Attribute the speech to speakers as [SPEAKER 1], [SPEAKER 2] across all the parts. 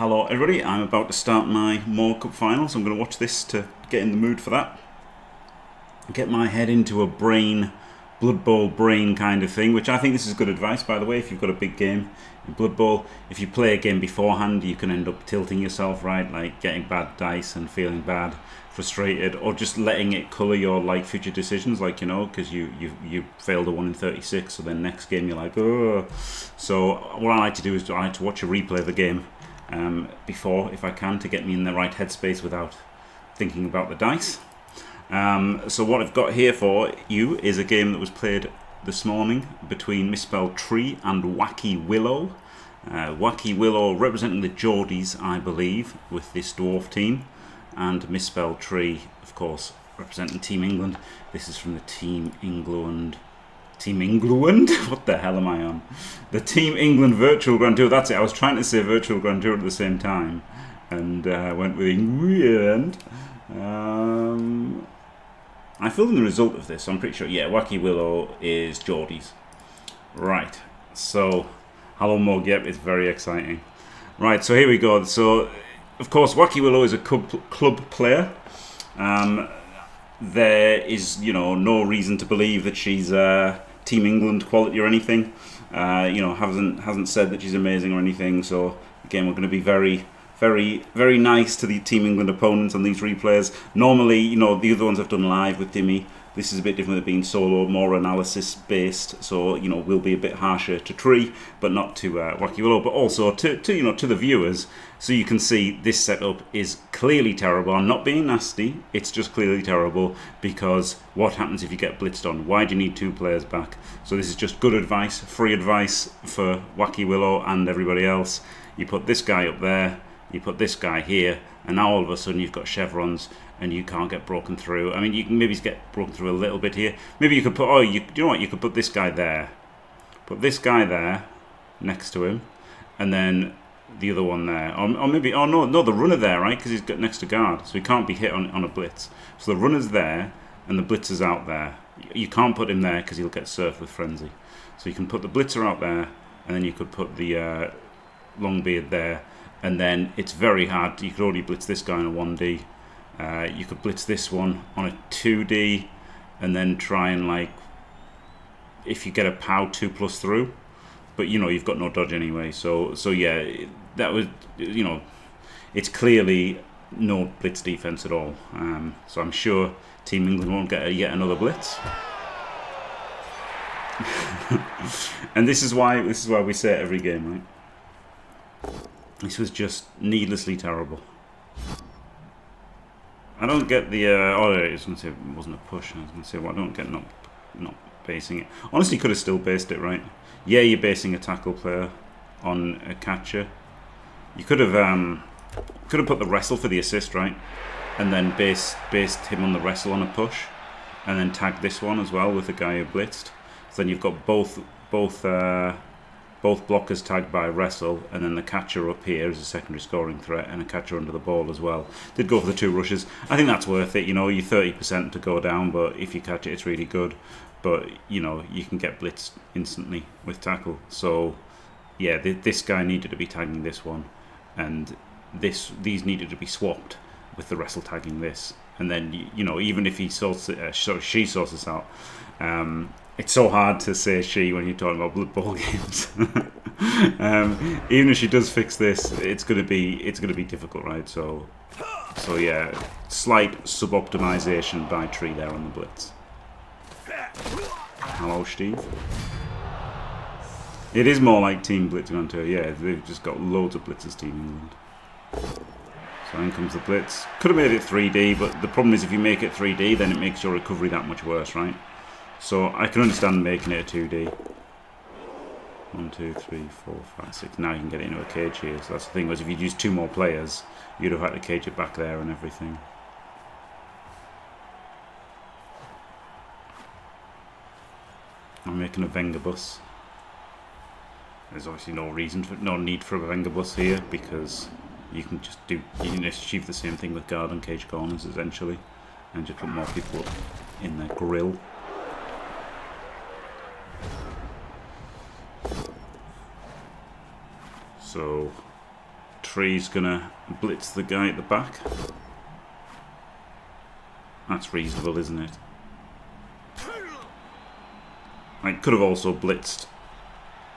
[SPEAKER 1] Hello everybody, I'm about to start my More Cup final, so I'm going to watch this to get in the mood for that. Get my head into a Blood Bowl brain kind of thing, which I think this is good advice, by the way, if you've got a big game in Blood Bowl. If you play a game beforehand, you can end up tilting yourself, right, like getting bad dice and feeling bad, frustrated, or just letting it colour your future decisions, like, you know, because you failed a 1 in 36, so then next game you're like, oh. So what I like to do is I like to watch a replay of the game before, if I can, to get me in the right headspace without thinking about the dice. So what I've got here for you is a game that was played this morning between MisspelledTree and WackyWillow. WackyWillow representing the Geordies, I believe, with this Dwarf team, and MisspelledTree, of course, representing Team England. This is from the Team England? What the hell am I on? The Team England Virtual Grand Tour. That's it. I was trying to say Virtual Grand Tour at the same time, and went with England. I filled in the result of this, so I'm pretty sure. Yeah, WackyWillow is Geordies. Right. So, hello Mug. Yep, it's very exciting. Right. So here we go. So, of course, WackyWillow is a club player. There is, you know, no reason to believe that she's Team England quality or anything. You know, hasn't said that she's amazing or anything. So again, we're going to be very, very nice to the Team England opponents on these replays. Normally, you know, the other ones I've done live with Dimmy. This is a bit different than being solo, more analysis based. So, you know, we'll be a bit harsher to Tree, but not to WackyWillow, but also to you know, to the viewers. So you can see this setup is clearly terrible. I'm not being nasty. It's just clearly terrible, because what happens if you get blitzed on? Why do you need 2 players back? So this is just good advice, free advice for WackyWillow and everybody else. You put this guy up there, you put this guy here, and now all of a sudden you've got chevrons and you can't get broken through. I mean, you can maybe get broken through a little bit here. Maybe you could put, oh, you know what, you could put this guy there. Put this guy there next to him, and then the other one there. Or maybe, oh no, the runner there, right? Because he's got next to guard, so he can't be hit on a blitz. So the runner's there, and the blitzer's out there. You can't put him there because he'll get surfed with frenzy. So you can put the blitzer out there, and then you could put the Longbeard there. And then it's very hard. You could already blitz this guy on a 1D. You could blitz this one on a 2D, and then try and, like, if you get a POW 2+ through, but you know you've got no dodge anyway. So yeah, that was, you know, it's clearly no blitz defense at all. So I'm sure Team England won't get yet another blitz. And this is why we say it every game, right? This was just needlessly terrible. I don't get the. Oh, I was going to say it wasn't a push. I was going to say, well, I don't get not basing it. Honestly, could have still based it, right? Yeah, you're basing a tackle player on a catcher. You could have put the wrestle for the assist, right? And then based him on the wrestle on a push, and then tag this one as well with the guy who blitzed. So then you've got both blockers tagged by wrestle, and then the catcher up here is a secondary scoring threat, and a catcher under the ball as well. Did go for the 2 rushes. I think that's worth it. You know, you're 30% to go down, but if you catch it, it's really good. But, you know, you can get blitzed instantly with tackle. So, yeah, this guy needed to be tagging this one, and these needed to be swapped with the wrestle tagging this. And then, you know, even if she sorts this out, it's so hard to say she when you're talking about Blood Bowl games. Even if she does fix this, it's gonna be difficult, right? So yeah, slight sub-optimization by Tree there on the blitz. Hello, Steve. It is more like Team Blitz Grand Tour. Yeah, they've just got loads of blitzers, Team England. So in comes the blitz. Could have made it 3D, but the problem is if you make it 3D, then it makes your recovery that much worse, right? So I can understand making it a 2D. 1, 2, 3, 4, 5, 6. Now you can get it into a cage here. So that's the thing, was if you'd used 2 more players, you'd have had to cage it back there and everything. I'm making a Wenger bus. There's obviously no need for a Wenger bus here, because you can achieve the same thing with guard and cage corners essentially, and just put more people in their grill. So Tree's gonna blitz the guy at the back. That's reasonable, isn't it? I could have also blitzed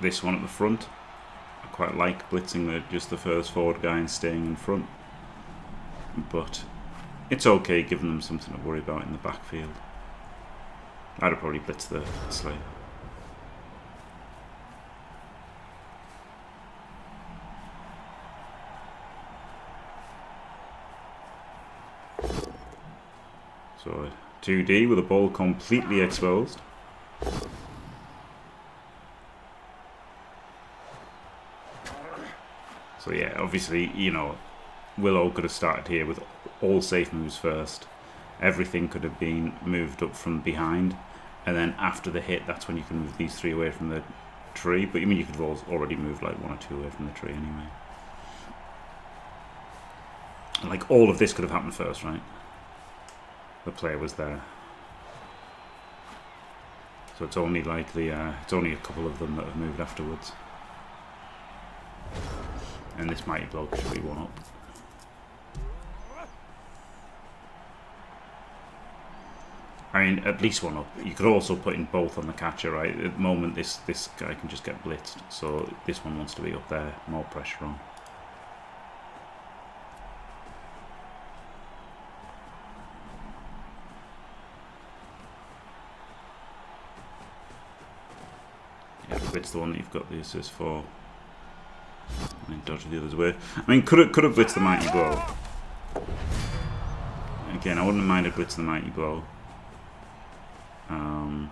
[SPEAKER 1] this one at the front. I quite like blitzing just the first forward guy and staying in front. But it's okay giving them something to worry about in the backfield. I'd have probably blitzed the Slayer. So 2D with the ball completely exposed. So yeah, obviously, you know, Willow could have started here with all safe moves first. Everything could have been moved up from behind, and then after the hit, that's when you can move these 3 away from the tree. But I mean, you could have already moved like 1 or 2 away from the tree anyway. And like all of this could have happened first, right? The player was there, so it's only like it's only a couple of them that have moved afterwards. And this mighty bloke should be 1 up. I mean, at least 1 up. You could also put in both on the catcher, right? At the moment, this guy can just get blitzed, so this one wants to be up there, more pressure on. Yeah, blitz the one that you've got the assist for. And then dodge the others away. I mean, could have blitzed the mighty blow. Again, I wouldn't have minded blitz the mighty blow. Because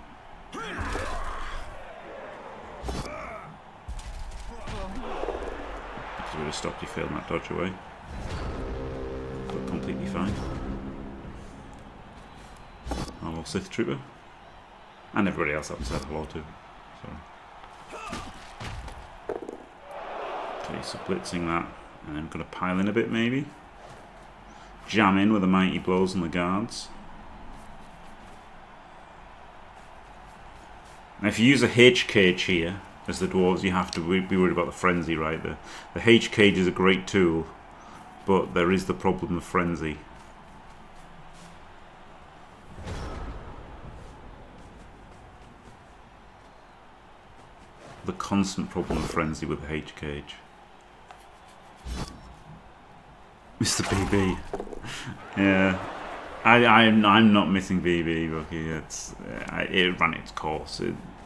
[SPEAKER 1] it would have stopped you failing that dodge away. But completely fine. Hello, Sith Trooper. And everybody else I haven't said hello to. Sorry. Okay, so blitzing that, and then going to pile in a bit maybe. Jam in with the mighty blows on the guards. Now if you use a H cage here, as the dwarves, you have to be worried about the frenzy, right? The H cage is a great tool, but there is the problem of frenzy. The constant problem of frenzy with the H cage. Mr. BB. Yeah. I'm not missing BB, Rocky. It ran its course.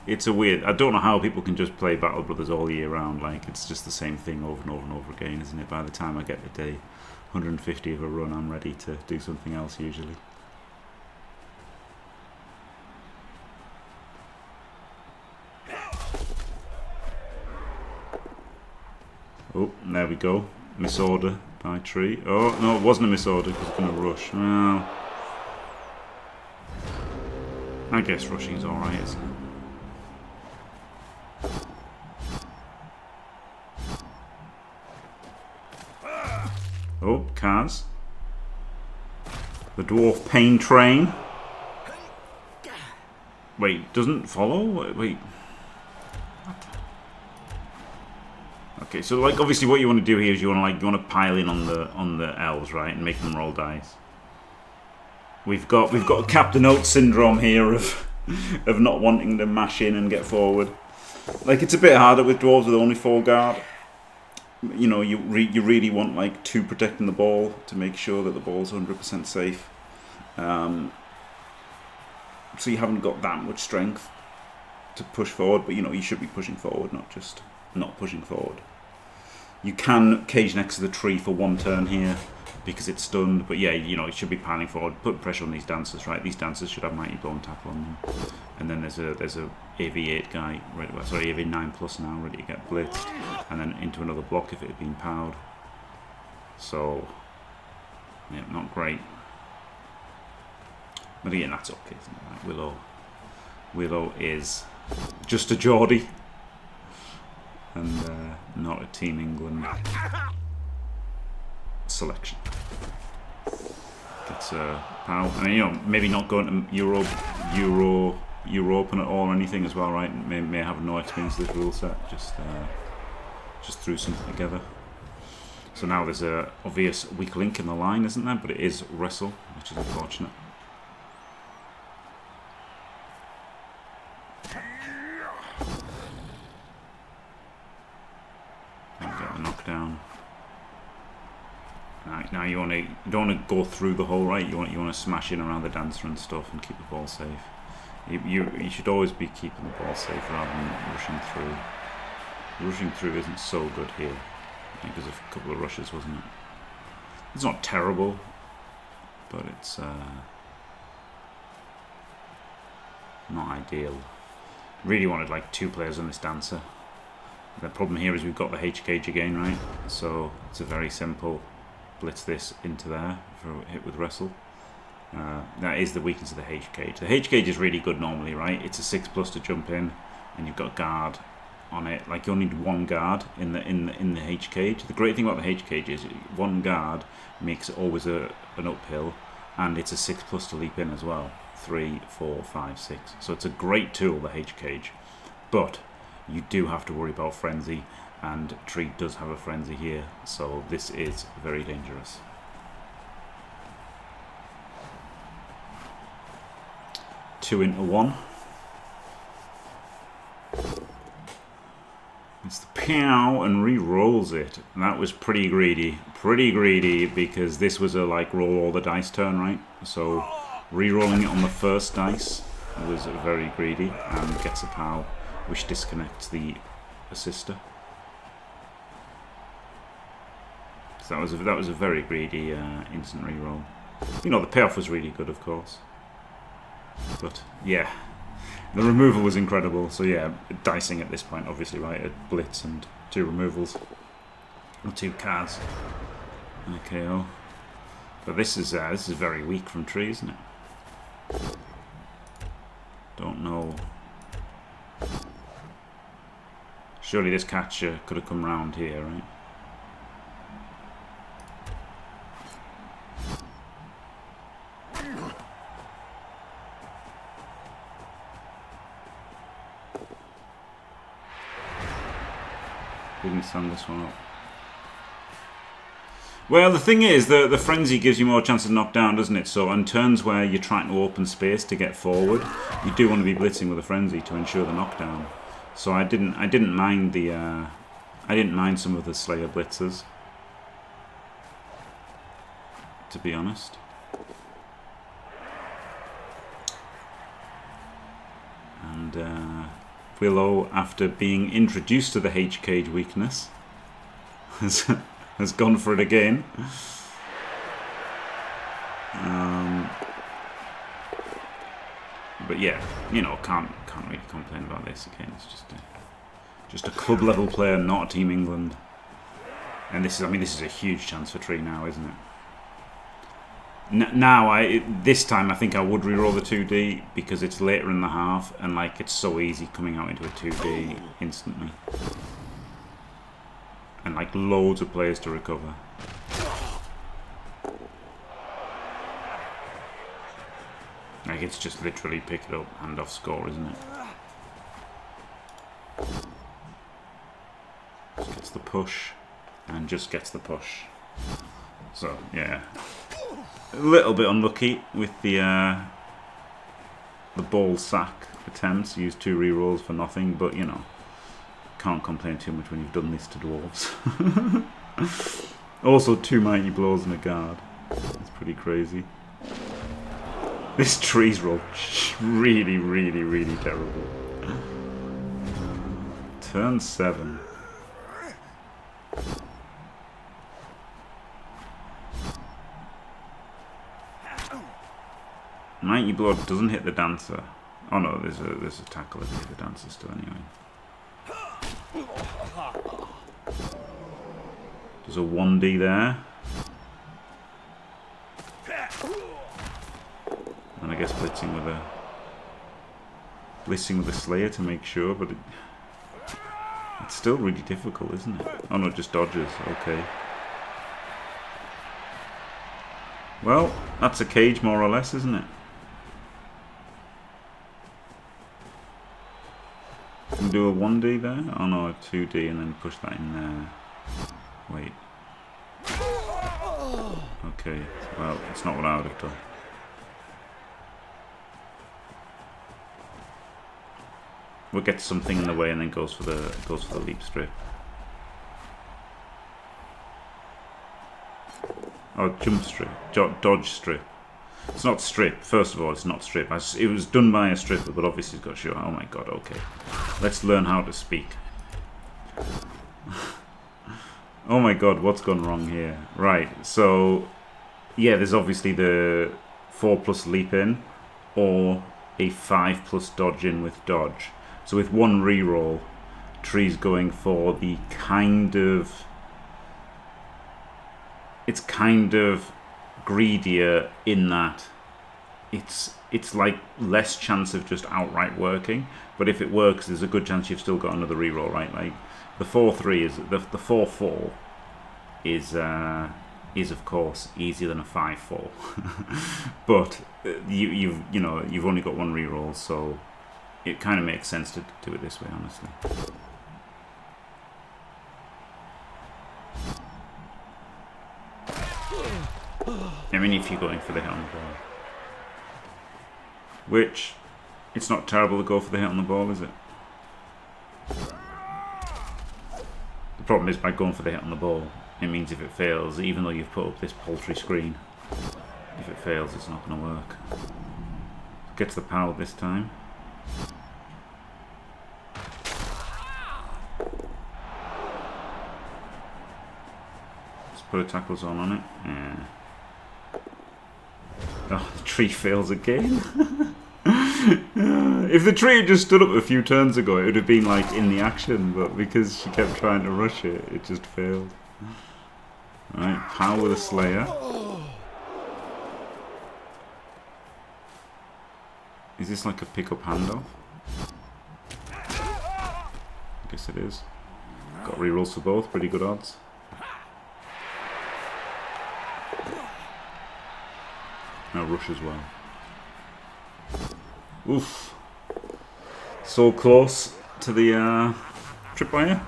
[SPEAKER 1] It's a weird. I don't know how people can just play Battle Brothers all year round. Like, it's just the same thing over and over and over again, isn't it? By the time I get the day 150 of a run, I'm ready to do something else usually. Oh, there we go. Misorder by Tree. Oh, no, it wasn't a misorder because it's going to rush. Well, I guess rushing is alright, isn't it? Oh, Kaz. The Dwarf Pain Train. Wait, doesn't follow? Wait. Okay, so like obviously what you want to do here is you want to pile in on the elves, right, and make them roll dice. We've got Captain Oates syndrome here of not wanting to mash in and get forward. Like, it's a bit harder with dwarves with only 4 guard. You know, you really want like 2 protecting the ball to make sure that the ball's 100% safe. So you haven't got that much strength to push forward, but you know you should be pushing forward, not just not pushing forward. You can cage next to the tree for 1 turn here because it's stunned, but yeah, you know, it should be piling forward, put pressure on these dancers, right? These dancers should have mighty blow and tackle on them. And then there's a AV8 guy, sorry, AV9 plus now, ready to get blitzed, and then into another block if it had been powered. So yeah, not great. But again, that's okay, isn't it? Right? Willow is just a Geordie and not a Team England selection. Gets power. I mean, you know, maybe not going to European at all or anything as well, right? May have no experience of this rule set. Just threw something together. So now there's a obvious weak link in the line, isn't there? But it is wrestle, which is unfortunate. Don't get the knockdown. Now you don't want to go through the hole, right? You want to smash in around the dancer and stuff and keep the ball safe. You should always be keeping the ball safe rather than rushing through. Rushing through isn't so good here. I think there's a couple of rushes, wasn't it? It's not terrible, but it's not ideal. Really wanted like 2 players on this dancer. The problem here is we've got the H cage again, right? So it's a very simple blitz this into there for a hit with wrestle. That is the weakness of the H cage. The H cage is really good normally, right? It's a 6+ to jump in, and you've got guard on it. Like you only need 1 guard in the H cage. The great thing about the H cage is 1 guard makes it always an uphill, and it's a 6+ to leap in as well. 3, 4, 5, 6. So it's a great tool, the H cage, but you do have to worry about frenzy, and Tree does have a frenzy here, so this is very dangerous. Two into one. It's the pow and re-rolls it. And that was pretty greedy. Pretty greedy because this was a like roll all the dice turn, right? So re-rolling it on the first dice was very greedy and gets a pow, which disconnects the assister. So that was a very greedy instant re-roll. You know, the payoff was really good, of course. But yeah, the removal was incredible. So yeah, dicing at this point, obviously, right? A blitz and 2 removals, or 2 cards, and a KO. But this is very weak from Tree, isn't it? Don't know. Surely this catcher could have come round here, right? Didn't sum this one up. Well, the thing is, the frenzy gives you more chance of knockdown, doesn't it? So on turns where you're trying to open space to get forward, you do want to be blitzing with a frenzy to ensure the knockdown. So I didn't mind the I didn't mind some of the Slayer blitzers, to be honest. And Willow, after being introduced to the H cage weakness, has gone for it again. But yeah, you know, can't really complain about this. Again, it's just a club level player, not a Team England. And this is, I mean, this is a huge chance for Tree now, isn't it? Now, this time I think I would reroll the 2D because it's later in the half and like it's so easy coming out into a 2D instantly, and like loads of players to recover. Like it's just literally pick it up, hand off, score, isn't it? Just gets the push and just gets the push. So yeah. A little bit unlucky with the ball sack attempts. Use 2 rerolls for nothing, but you know, can't complain too much when you've done this to dwarves. Also 2 mighty blows and a guard. It's pretty crazy. This Tree's roll really, really, really terrible. Turn 7. Mighty Blood doesn't hit the dancer. Oh no, there's a tackle that hit the dancer still anyway. There's a 1D there. And I guess blitzing with a Slayer to make sure, but it's still really difficult, isn't it? Oh no, it just dodges. Okay. Well, that's a cage more or less, isn't it? Can do a 1D there? Oh no, a 2D and then push that in there. Wait. Okay, well, it's not what I would have done. We'll get something in the way and then goes for the leap strip. Oh, jump strip, dodge strip. It's not strip. First of all, it's not strip. It was done by a stripper, but obviously it's got show. Oh my god. Okay, let's learn how to speak. Oh my god, what's gone wrong here? Right. So, yeah, there's obviously the 4+ leap in, or a 5+ dodge in with dodge. So with one reroll, Tree's going for the kind of... It's kind of greedier in that it's like less chance of just outright working, but if it works, there's a good chance you've still got another reroll, right? Like the 4-3 is the 4-4 is of course easier than a 5-4, but you've only got one reroll, so it kind of makes sense to do it this way, honestly. I mean, if you're going for the hit on the ball. Which, it's not terrible to go for the hit on the ball, is it? The problem is by going for the hit on the ball, it means if it fails, even though you've put up this paltry screen, if it fails, it's not going to work. Gets the pal this time. Let's put a tackle zone on it. Yeah. Oh, the tree fails again. If the tree had just stood up a few turns ago, it would have been like in the action, but because she kept trying to rush it, it just failed. Alright, power with a Slayer. Is this like a pick-up handoff? I guess it is. Got rerolls for both, pretty good odds. Now rush as well. Oof. So close to the tripwire.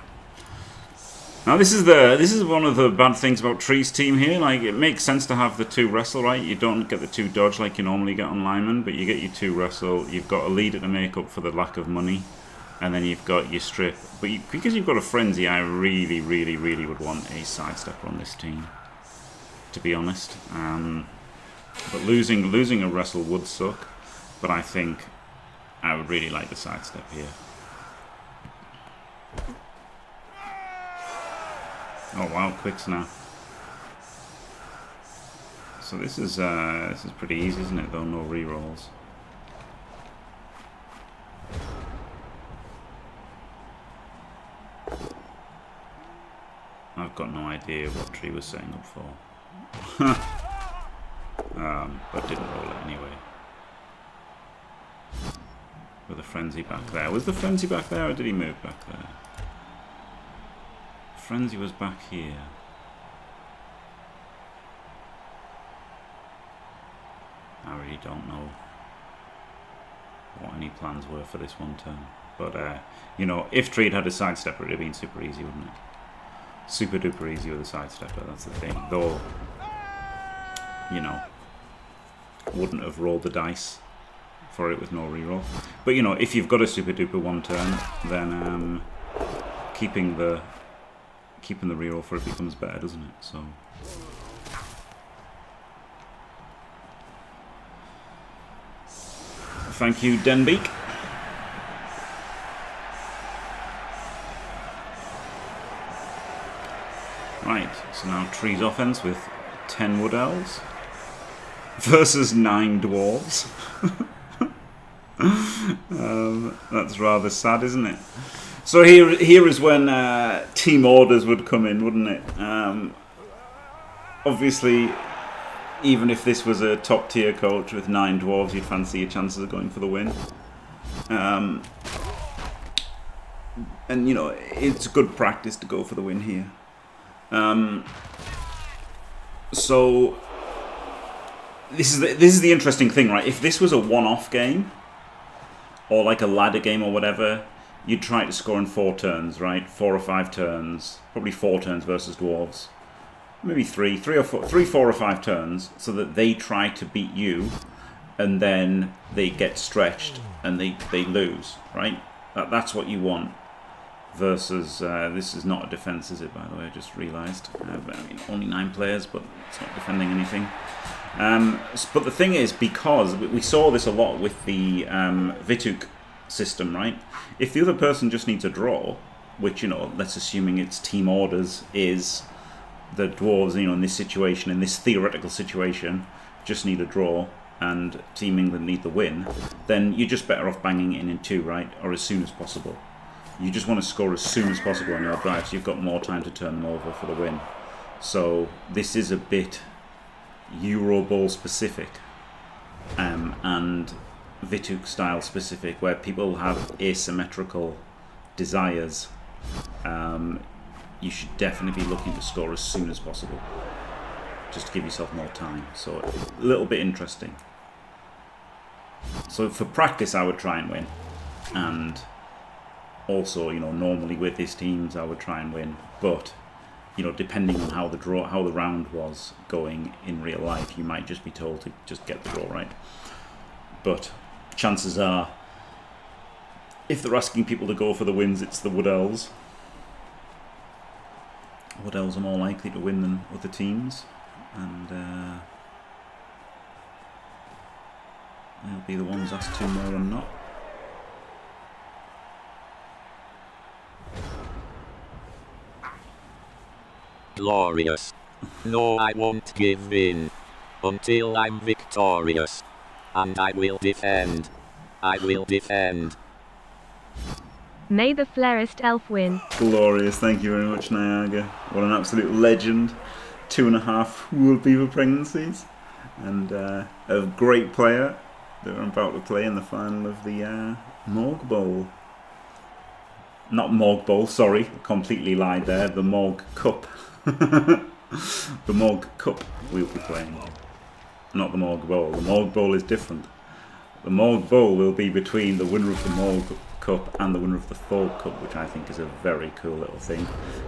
[SPEAKER 1] Now this is one of the bad things about Tree's team here. Like, it makes sense to have the 2 wrestle, right? You don't get the 2 dodge like you normally get on lineman, but you get your 2 wrestle. You've got a leader to make up for the lack of money, and then you've got your strip. But because you've got a frenzy, I really, really, really would want a sidestepper on this team, to be honest. But losing a wrestle would suck, but I think I would really like the sidestep here. Oh wow, quick snap. So this is pretty easy, isn't it? Though no rerolls. I've got no idea what Tree was setting up for. But didn't roll it anyway. With a frenzy back there. Was the frenzy back there, or did he move back there? Frenzy was back here. I really don't know what any plans were for this one turn. But, you know, if Tree had a sidestepper, it would have been super easy, wouldn't it? Super duper easy with a sidestepper, that's the thing. Though, you know, wouldn't have rolled the dice for it with no reroll. But, you know, if you've got a super duper one turn, then keeping the reroll for it becomes better, doesn't it? So thank you, Denbeek. Right, so now Tree's offense with 10 Wood Elves versus 9 Dwarves. That's rather sad, isn't it? So here is when team orders would come in, wouldn't it? Obviously, even if this was a top tier coach with 9 Dwarves, you'd fancy your chances of going for the win. And you know, it's good practice to go for the win here. So this is the interesting thing, right? If this was a one-off game, or like a ladder game or whatever, you'd try to score in 4 turns, right? 4 or 5 turns, probably 4 turns versus Dwarves. maybe three, four or five turns, so that they try to beat you, and then they get stretched and they lose, right? That's what you want. Versus, this is not a defense, is it? By the way, I just realised. I mean, only 9 players, but it's not defending anything. But the thing is, because we saw this a lot with the Vituk system, right? If the other person just needs a draw, which, you know, let's assuming it's team orders, is the dwarves, you know, in this situation, in this theoretical situation, just need a draw, and Team England need the win, then you're just better off banging it in 2, right? Or as soon as possible. You just want to score as soon as possible on your drive, so you've got more time to turn them over for the win. So this is a bit Euroball specific, and Vituk style specific, where people have asymmetrical desires. You should definitely be looking to score as soon as possible, just to give yourself more time. So a little bit interesting. So for practice, I would try and win, and also, you know, normally with these teams, I would try and win. But, you know, depending on how the round was going in real life, you might just be told to just get the draw right. But chances are, if they're asking people to go for the wins, it's the Wood Elves. Wood Elves are more likely to win than other teams, and they'll be the ones asked to more than not.
[SPEAKER 2] Glorious. No, I won't give in until I'm victorious. And I will defend. I will defend.
[SPEAKER 3] May the fairest elf win.
[SPEAKER 1] Glorious, thank you very much, Niagara. What an absolute legend. 2.5 will be for pregnancies. And a great player that we're about to play in the final of the Morg Bowl. Not Morg Bowl, sorry, completely lied there. The Morg Cup. The Morg Cup we'll be playing. Not the Morg Bowl. The Morg Bowl is different. The Morg Bowl will be between the winner of the Morg Cup and the winner of the Thor Cup, which I think is a very cool little thing.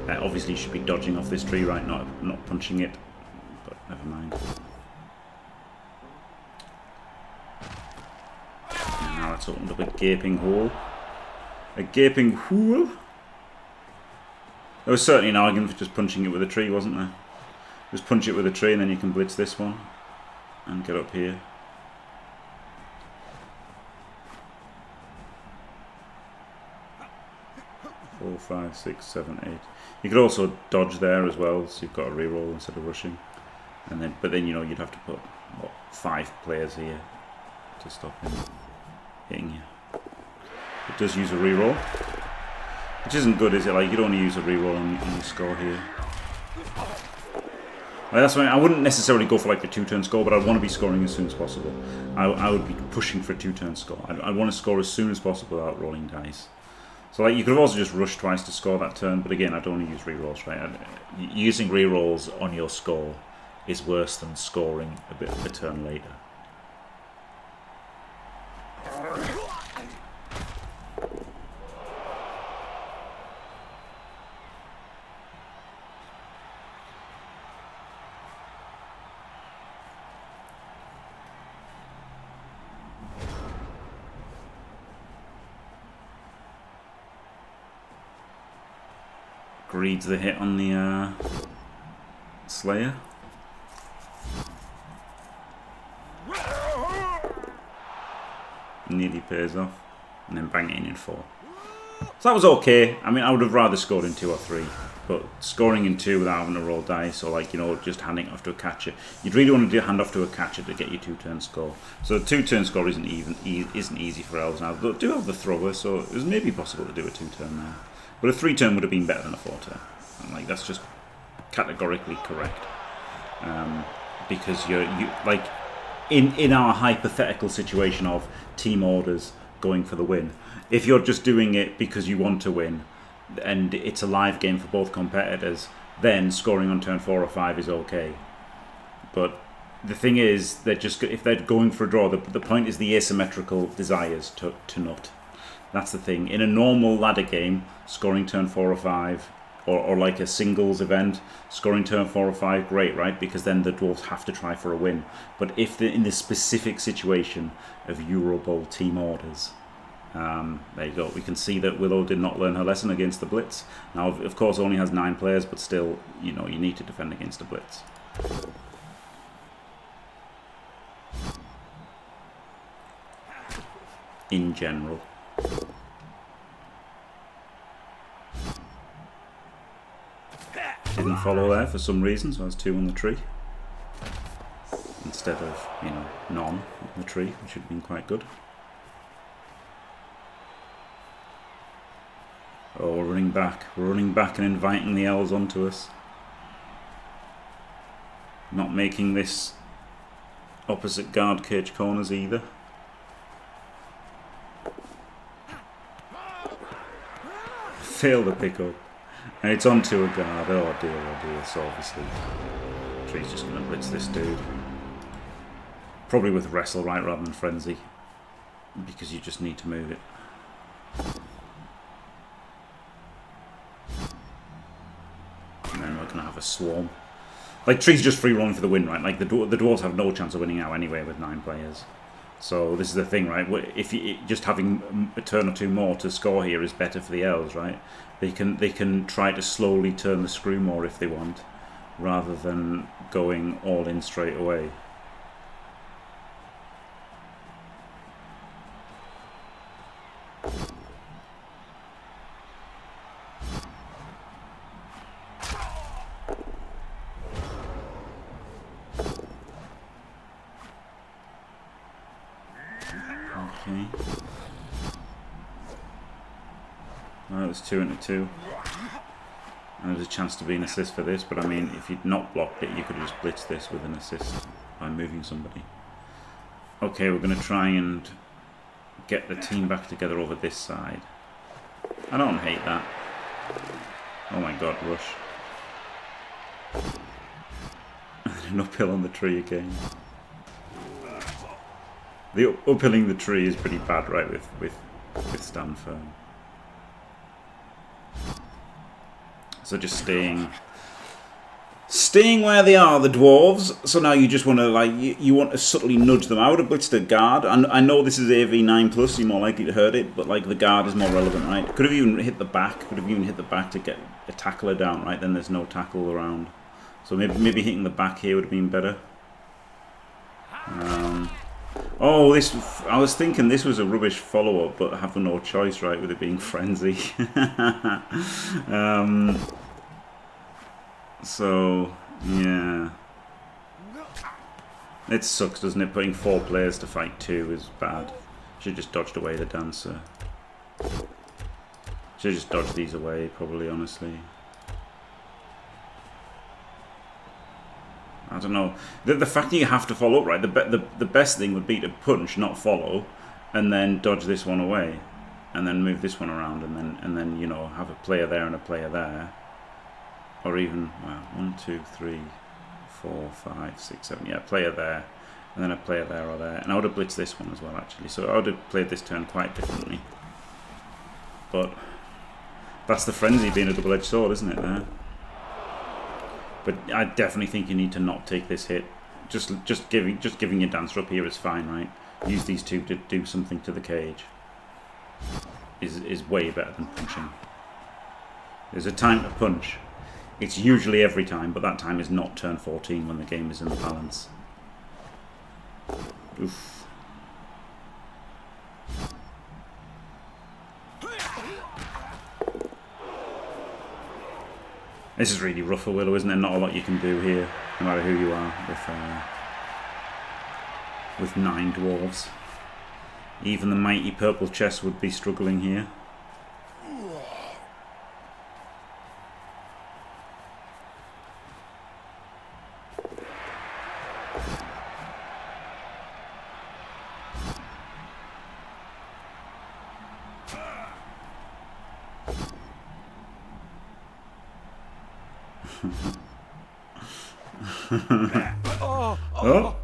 [SPEAKER 1] Obviously you should be dodging off this tree, right? Not punching it, but never mind. And now it's opened up a gaping hole. A gaping hole? There was certainly an argument for just punching it with a tree, wasn't there? Just punch it with a tree and then you can blitz this one and get up here. Four, 5, 6, 7, 8. You could also dodge there as well, so you've got a reroll instead of rushing. And then, but then, you know, you'd have to put what, 5 players here to stop him hitting you. It does use a reroll, which isn't good, is it? Like, you'd only use a reroll and you score here. Like, that's why I wouldn't necessarily go for like the 2-turn score, but I'd want to be scoring as soon as possible. I would be pushing for a 2-turn score. I'd want to score as soon as possible without rolling dice. So like, you could have also just rushed twice to score that turn, but again, I'd only use rerolls, right? Using rerolls on your score is worse than scoring a bit of a turn later. Reads the hit on the Slayer. Nearly pays off. And then bang it in 4. So that was okay. I mean, I would have rather scored in 2 or 3. But scoring in 2 without having to roll dice, or like, you know, just handing it off to a catcher. You'd really want to hand off to a catcher to get your 2-turn score. So the 2-turn score isn't easy for elves now. They do have the thrower, so it was maybe possible to do a 2-turn there. But a 3-turn would have been better than a 4-turn. And like, that's just categorically correct. Because you like, in our hypothetical situation of team orders going for the win, if you're just doing it because you want to win, and it's a live game for both competitors, then scoring on turn 4 or 5 is okay. But the thing is, if they're going for a draw, the point is the asymmetrical desires to nut. That's the thing. In a normal ladder game, scoring turn 4 or 5 or like a singles event, scoring turn 4 or 5, great, right? Because then the dwarves have to try for a win. But if they're in the specific situation of Euro Bowl team orders, there you go. We can see that Willow did not learn her lesson against the blitz. Now, of course, only has 9 players, but still, you know, you need to defend against a blitz. In general. Didn't follow there for some reason, so I was 2 on the tree. Instead of, you know, none on the tree, which would have been quite good. Oh, we're running back. We're running back and inviting the elves onto us. Not making this opposite guard cage corners either. Fail the pickup. And it's onto a guard. Oh dear, so obviously Tree's just going to blitz this dude. Probably with wrestle, right, rather than frenzy. Because you just need to move it. And then we're going to have a swarm. Like, Tree's just free rolling for the win, right? Like, the dwarves have no chance of winning now anyway with 9 players. So this is the thing, right? If you, just having a turn or 2 more to score here is better for the elves, right? They can try to slowly turn the screw more if they want, rather than going all in straight away. Okay. Well, it was 2 into 2. And there's a chance to be an assist for this, but I mean, if you'd not blocked it, you could have just blitzed this with an assist by moving somebody. Okay, we're going to try and get the team back together over this side. I don't hate that. Oh my god, rush. An uphill on the tree again. The uphilling the tree is pretty bad, right, with stand firm. So just staying where they are, the dwarves. So now you just want to, like, you want to subtly nudge them. I would have blitzed a guard, and I know this is AV9+, you're more likely to hurt it, but like the guard is more relevant, right? Could have even hit the back. Could have even hit the back to get a tackler down, right? Then there's no tackle around. So maybe hitting the back here would have been better. Oh, I was thinking this was a rubbish follow-up, but I have no choice, right, with it being frenzy. So, yeah. It sucks, doesn't it? Putting 4 players to fight 2 is bad. Should just dodged away the dancer. Should just dodged these away, probably, honestly. I don't know. The fact that you have to follow up, right? The best thing would be to punch, not follow, and then dodge this one away, and then move this one around, and then you know, have a player there and a player there, or even, well, 1, 2, 3, 4, 5, 6, 7. Yeah, player there, and then a player there or there. And I would have blitzed this one as well, actually. So I would have played this turn quite differently. But that's the frenzy being a double-edged sword, isn't it? There. But I definitely think you need to not take this hit. Just giving your dancer up here is fine, right? Use these 2 to do something to the cage. Is way better than punching. There's a time to punch. It's usually every time, but that time is not turn 14 when the game is in the balance. Oof. This is really rough for Willow, isn't it? Not a lot you can do here, no matter who you are, with 9 dwarves. Even the mighty purple chest would be struggling here.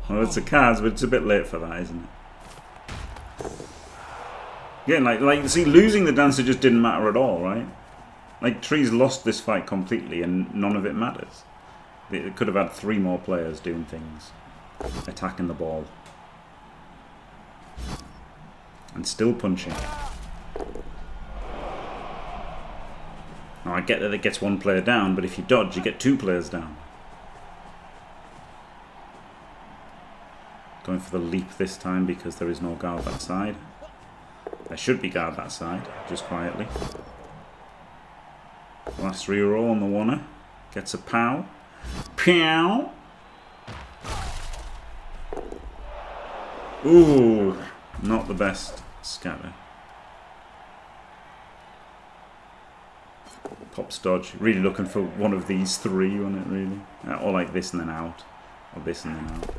[SPEAKER 1] Oh, it's a cards, but it's a bit late for that, isn't it? Yeah, like see, losing the dancer just didn't matter at all, right? Like, Tree's lost this fight completely and none of it matters. It could have had 3 more players doing things. Attacking the ball. And still punching. Now, I get that it gets 1 player down, but if you dodge, you get 2 players down. Going for the leap this time because there is no guard that side. There should be guard that side, just quietly. Last reroll on the Wanner. Gets a pow. Pow! Ooh, not the best scatter. Pops dodge. Really looking for one of these 3, wasn't it, really? Or like this and then out. Or this and then out.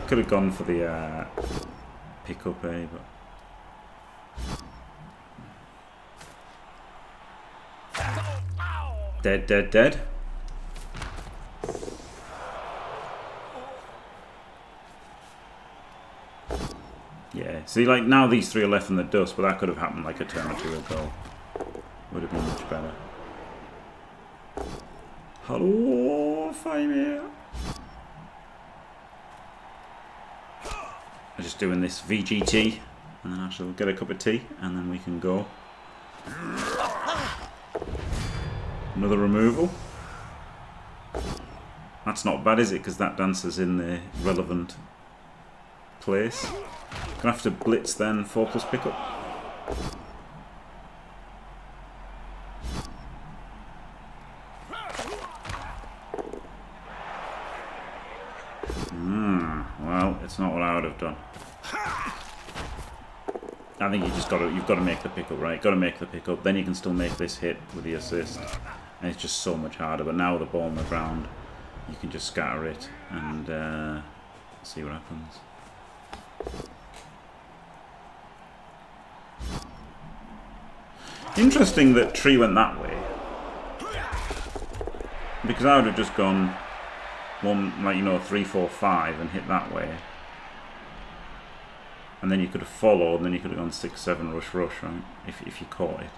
[SPEAKER 1] Could have gone for the pick-up, but... Dead, dead, dead. Yeah, see, like, now these 3 are left in the dust, but that could have happened like a turn or 2 ago. Would have been much better. Hello, Faimir. I'm just doing this VGT, and then I shall get a cup of tea, and then we can go. Another removal. That's not bad, is it? Because that dancer's in the relevant place. Gonna have to blitz then, 4+ pickup. Well, it's not what I would have done. I think you've got to make the pickup, right? Got to make the pickup. Then you can still make this hit with the assist, and it's just so much harder. But now with the ball on the ground, you can just scatter it and see what happens. Interesting that Tree went that way, because I would have just gone 1, like, you know, 3, 4, 5 and hit that way. And then you could have followed, and then you could have gone 6, 7, rush, right? If you caught it.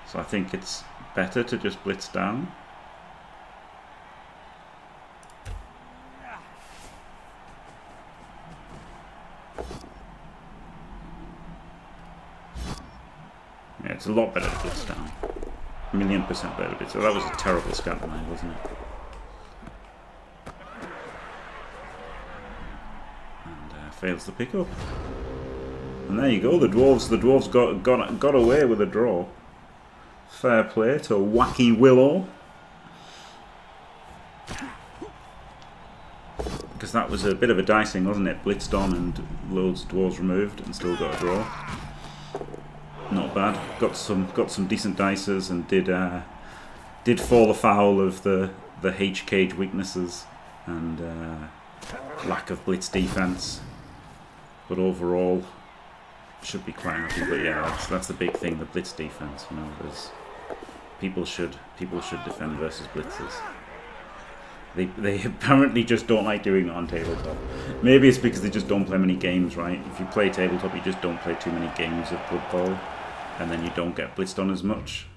[SPEAKER 1] So I think it's better to just blitz down. Yeah, it's a lot better to blitz down. 1,000,000% better. So that was a terrible scat line, wasn't it? Fails the pickup, and there you go. The dwarves got away with a draw. Fair play to WackyWillow, because that was a bit of a dicing, wasn't it? Blitzed on and loads of dwarves removed, and still got a draw. Not bad. Got some decent dices, and did fall afoul of the H cage weaknesses and lack of blitz defense. But overall, should be quite happy. But yeah, that's the big thing, the blitz defense. You know, people should defend versus blitzers. They apparently just don't like doing it on tabletop. Maybe it's because they just don't play many games, right? If you play tabletop, you just don't play too many games of Blood Bowl, and then you don't get blitzed on as much.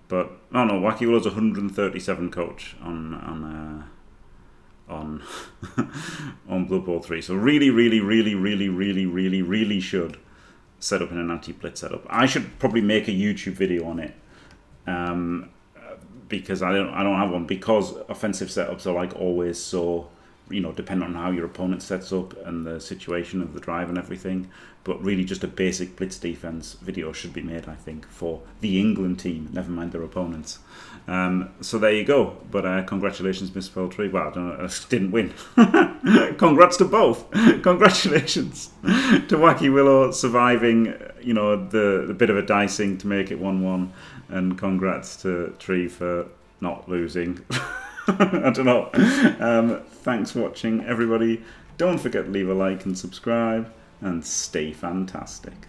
[SPEAKER 1] But no, WackyWillow's 137 coach on Blood Bowl 3. So really should set up in an anti-blitz setup. I should probably make a YouTube video on it, because I don't have one, because offensive setups are like always so, you know, depending on how your opponent sets up and the situation of the drive and everything. But really just a basic blitz defense video should be made, I think, for the England team, never mind their opponents. So there you go. But congratulations, MisspelledTree. Well, I don't know, I didn't win. Congrats to both. Congratulations to WackyWillow surviving, you know, the bit of a dicing to make it 1-1, and congrats to Tree for not losing. I don't know. Thanks for watching, everybody. Don't forget to leave a like and subscribe, and stay fantastic.